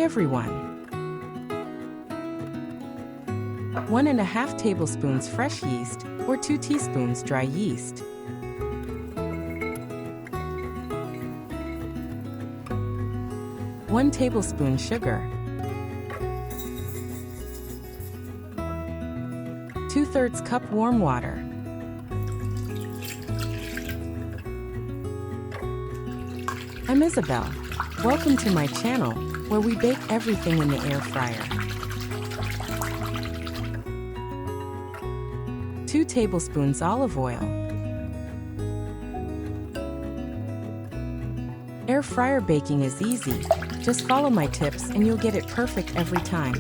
everyone! 1½ tablespoons fresh yeast or 2 teaspoons dry yeast. 1 tablespoon sugar. 2/3 cup warm water. I'm Isabel. Welcome to my channel, where we bake everything in the air fryer. 2 tablespoons olive oil. Air fryer baking is easy. Just follow my tips and you'll get it perfect every time.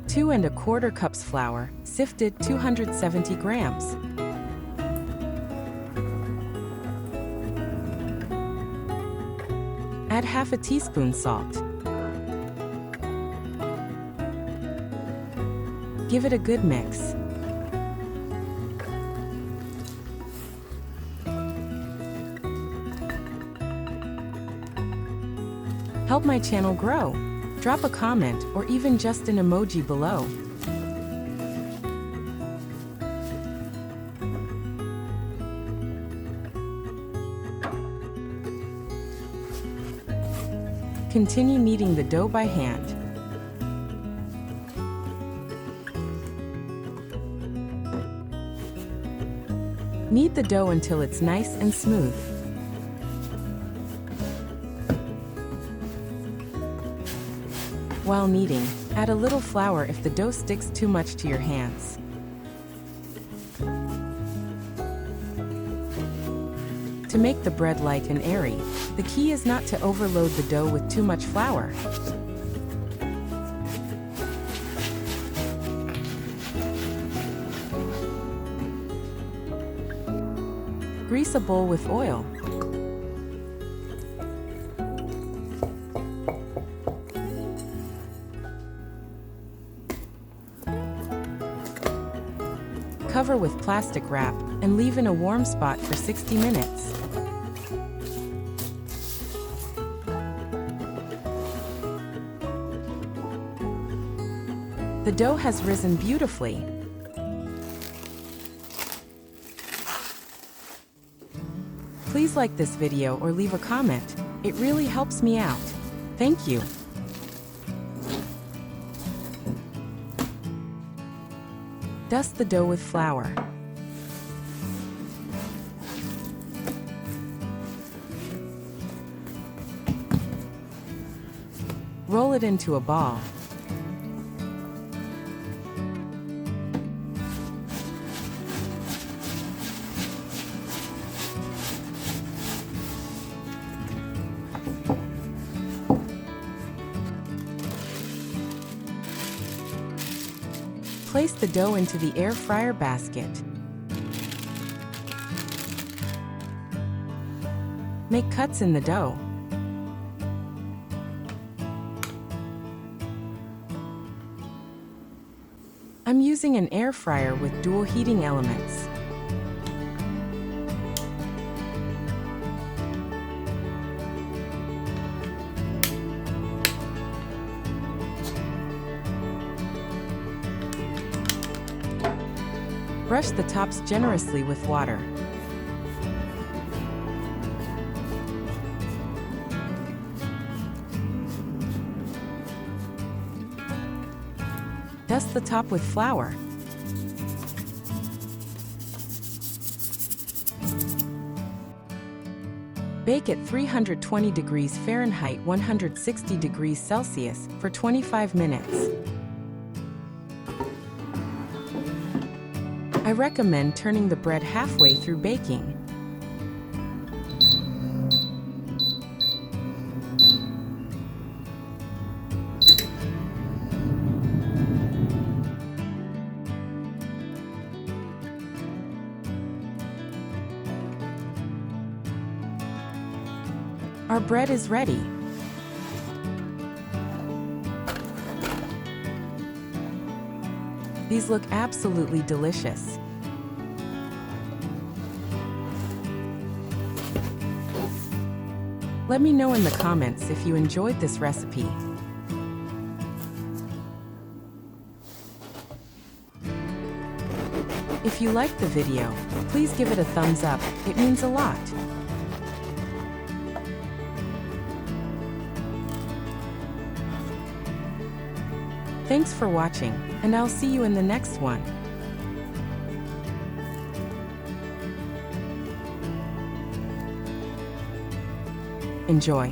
2¼ cups flour, sifted 270 grams. Add ½ teaspoon salt. Give it a good mix. Help my channel grow. Drop a comment or even just an emoji below. Continue kneading the dough by hand. Knead the dough until it's nice and smooth. While kneading, add a little flour if the dough sticks too much to your hands. To make the bread light and airy, the key is not to overload the dough with too much flour. Grease a bowl with oil. Cover with plastic wrap and leave in a warm spot for 60 minutes. The dough has risen beautifully. Please like this video or leave a comment. It really helps me out. Thank you. Dust the dough with flour. Roll it into a ball. Place the dough into the air fryer basket. Make cuts in the dough. I'm using an air fryer with dual heating elements. Brush the tops generously with water. Dust the top with flour. Bake at 320 degrees Fahrenheit, 160 degrees Celsius for 25 minutes. I recommend turning the bread halfway through baking. Our bread is ready. These look absolutely delicious. Let me know in the comments if you enjoyed this recipe. If you liked the video, please give it a thumbs up, it means a lot. Thanks for watching, and I'll see you in the next one. Enjoy.